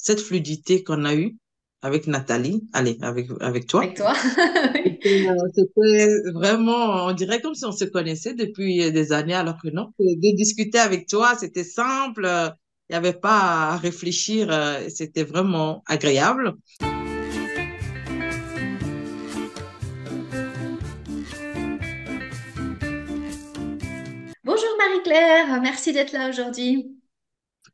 cette fluidité qu'on a eue avec Nathalie, allez, avec toi. Avec toi. Oui. C'était vraiment, on dirait comme si on se connaissait depuis des années, alors que non. De discuter avec toi, c'était simple, il n'y avait pas à réfléchir, c'était vraiment agréable. Bonjour Marie-Claire, merci d'être là aujourd'hui.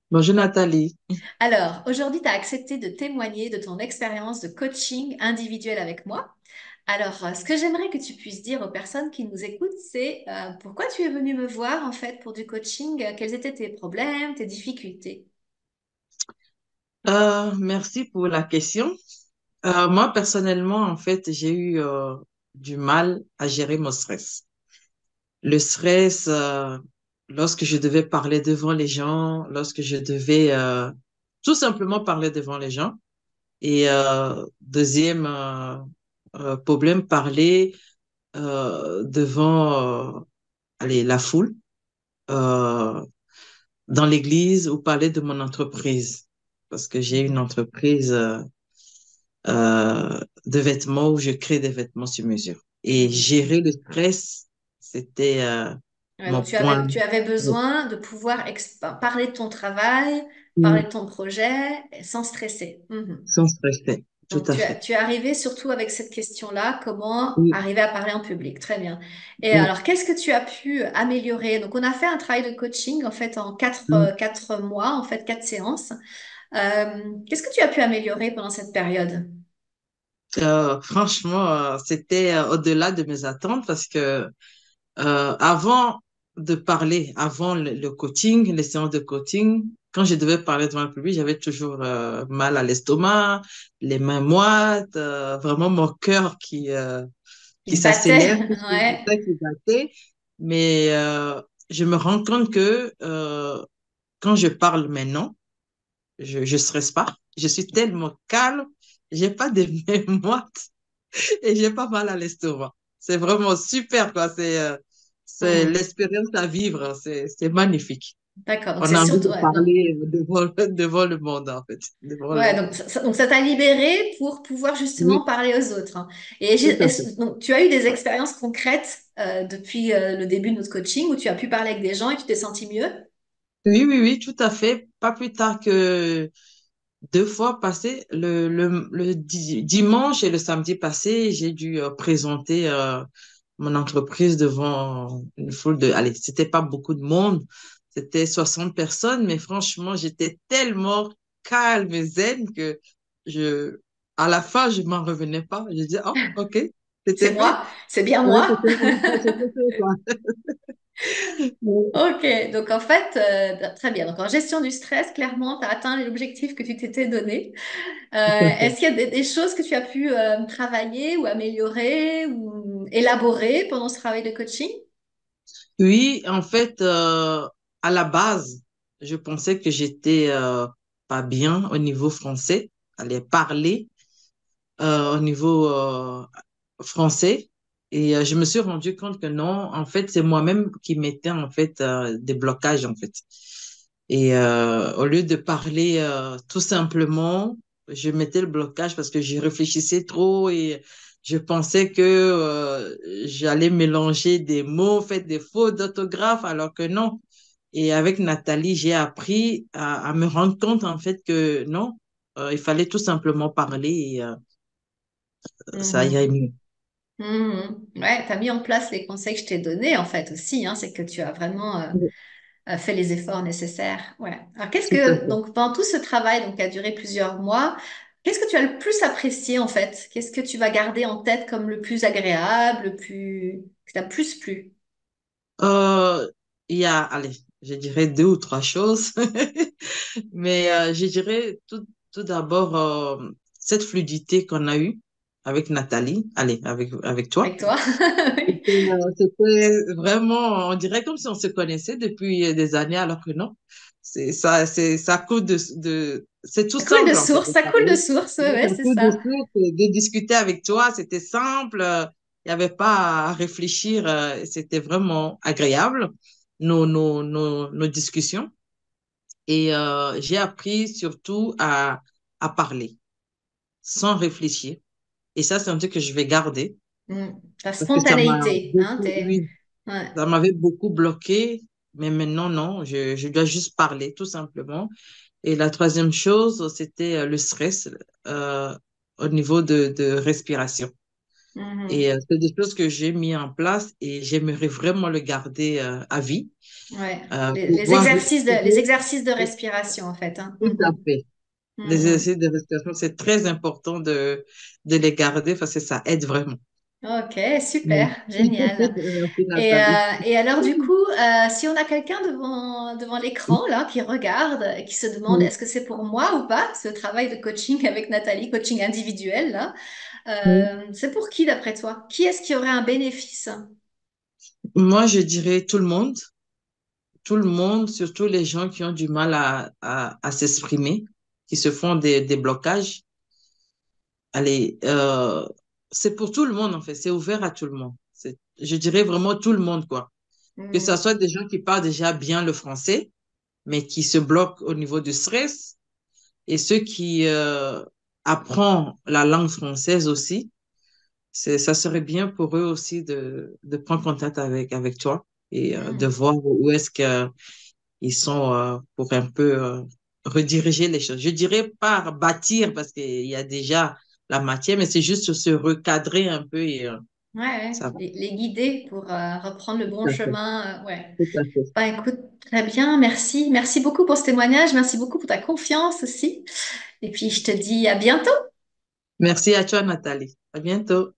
Bonjour Nathalie. Alors, aujourd'hui, tu as accepté de témoigner de ton expérience de coaching individuel avec moi. Alors, ce que j'aimerais que tu puisses dire aux personnes qui nous écoutent, c'est pourquoi tu es venu me voir en fait pour du coaching, quels étaient tes problèmes, tes difficultés. Merci pour la question. Moi, personnellement, en fait, j'ai eu du mal à gérer mon stress. Le stress, lorsque je devais parler devant les gens, lorsque je devais tout simplement parler devant les gens. Et deuxième problème, parler devant allez, la foule, euh, dans l'église ou parler de mon entreprise. Parce que j'ai une entreprise de vêtements où je crée des vêtements sur mesure. Et Mhm. gérer le stress, c'était Ouais, mon donc point tu avais besoin de pouvoir parler de ton travail, parler de ton projet sans stresser. Mhm. sans stresser. Tout Donc, à fait. tu es arrivé surtout avec cette question-là, comment Oui, arriver à parler en public. Très bien. Et oui, alors, qu'est-ce que tu as pu améliorer? Donc, on a fait un travail de coaching, en fait, en oui. quatre mois, en fait, 4 séances. Qu'est-ce que tu as pu améliorer pendant cette période? Franchement, c'était au-delà de mes attentes parce que avant de parler, avant le coaching, les séances de coaching, quand je devais parler devant le public, j'avais toujours mal à l'estomac, les mains moites, vraiment mon cœur qui Il battait, s'accélère, ouais. qui battait. Mais je me rends compte que quand je parle maintenant, je stresse pas. Je suis tellement calme, j'ai pas de mains moites et j'ai pas mal à l'estomac. C'est vraiment super, quoi. C'est Mhm. l'expérience à vivre. C'est magnifique. D'accord. Donc, On c'est a envie surtout, de ouais, donc, parler devant le monde, en fait. Devant ouais, le... donc donc ça t'a libéré pour pouvoir justement Oui, parler aux autres, hein. Et tout à fait. donc, tu as eu des expériences concrètes depuis le début de notre coaching où tu as pu parler avec des gens et tu t'es senti mieux? Oui, oui, oui, tout à fait. Pas plus tard que 2 fois passé, dimanche et le samedi passé, j'ai dû présenter mon entreprise devant une foule de... Allez, c'était pas beaucoup de monde, c'était 60 personnes, mais franchement, j'étais tellement calme et zen que je, à la fin, je m'en revenais pas. Je disais, oh, OK, C'est c'était fait. moi, c'est bien Ouais, moi. c'était fait, quoi. Ok, donc en fait, très bien. Donc en gestion du stress, clairement, tu as atteint l'objectif que tu t'étais donné. Tout à fait. Est-ce qu'il y a des choses que tu as pu travailler ou améliorer ou élaborer pendant ce travail de coaching? Oui, en fait, à la base, je pensais que j'étais pas bien au niveau français, aller parler au niveau français. Et je me suis rendu compte que non, en fait, c'est moi-même qui mettais en fait des blocages en fait. Et au lieu de parler tout simplement, je mettais le blocage parce que j'y réfléchissais trop et je pensais que j'allais mélanger des mots, faire des fautes d'orthographe, alors que non. Et avec Nathalie, j'ai appris à me rendre compte en fait que non, il fallait tout simplement parler et ça irait Mhm. mieux. Mhm. Ouais, tu as mis en place les conseils que je t'ai donnés en fait aussi, hein, c'est que tu as vraiment fait les efforts nécessaires. Ouais. Alors qu'est-ce Tout à que, fait. donc pendant tout ce travail donc, qui a duré plusieurs mois, qu'est-ce que tu as le plus apprécié en fait? Qu'est-ce que tu vas garder en tête comme le plus agréable, le plus, que t'as plus plu? Euh, il y a, allez, je dirais 2 ou 3 choses, mais je dirais tout d'abord cette fluidité qu'on a eue avec Nathalie, allez, avec toi. Avec toi? Oui. C'était vraiment, on dirait comme si on se connaissait depuis des années, alors que non. Ça coule c'est tout Ça coule de simple en fait source, de ça coule de parler. source, Oui, ouais, ça c'est coule de ça. source, de discuter avec toi, c'était simple. Il n'y avait pas à réfléchir, c'était vraiment agréable, nos discussions. Et j'ai appris surtout à à parler, sans réfléchir. Et ça, c'est un truc que je vais garder Mm. Ta parce que ça m'a spontanéité, hein, beaucoup, oui, ouais. ça m'avait beaucoup bloqué. Mais maintenant, non, je dois juste parler, tout simplement. Et la troisième chose, c'était le stress euh, au niveau de respiration. Et Mhm. c'est des choses que j'ai mis en place et j'aimerais vraiment le garder à vie, Ouais. pouvoir Les respirer. exercices de respiration, en fait, hein. Tout à Mhm. fait. Les Mhm. exercices de respiration, c'est très important de les garder parce que ça aide vraiment. Ok, Mm. super, génial. Merci, Nathalie. Et alors, du coup, si on a quelqu'un devant l'écran, là, qui regarde et qui se demande Mm. est-ce que c'est pour moi ou pas, ce travail de coaching avec Nathalie, coaching individuel, là, Mm. c'est pour qui d'après toi? Qui est-ce qui aurait un bénéfice? Moi, je dirais tout le monde, surtout les gens qui ont du mal à s'exprimer, qui se font des blocages. Allez, c'est pour tout le monde en fait, c'est ouvert à tout le monde. Je dirais vraiment tout le monde, quoi. Que ce Hmm. soit des gens qui parlent déjà bien le français, mais qui se bloquent au niveau du stress, et ceux qui apprennent la langue française aussi, ça serait bien pour eux aussi de prendre contact avec toi et de Hmm. voir où est-ce qu'ils sont pour un peu rediriger les choses. Je dirais pas bâtir parce qu'il y a déjà la matière, mais c'est juste se recadrer un peu et Ouais, ouais. ça va. Les guider pour reprendre le bon Tout à fait. chemin. Ouais. Tout à fait. Bah, écoute, très bien, merci. Merci beaucoup pour ce témoignage. Merci beaucoup pour ta confiance aussi. Et puis, je te dis à bientôt. Merci à toi, Nathalie. À bientôt.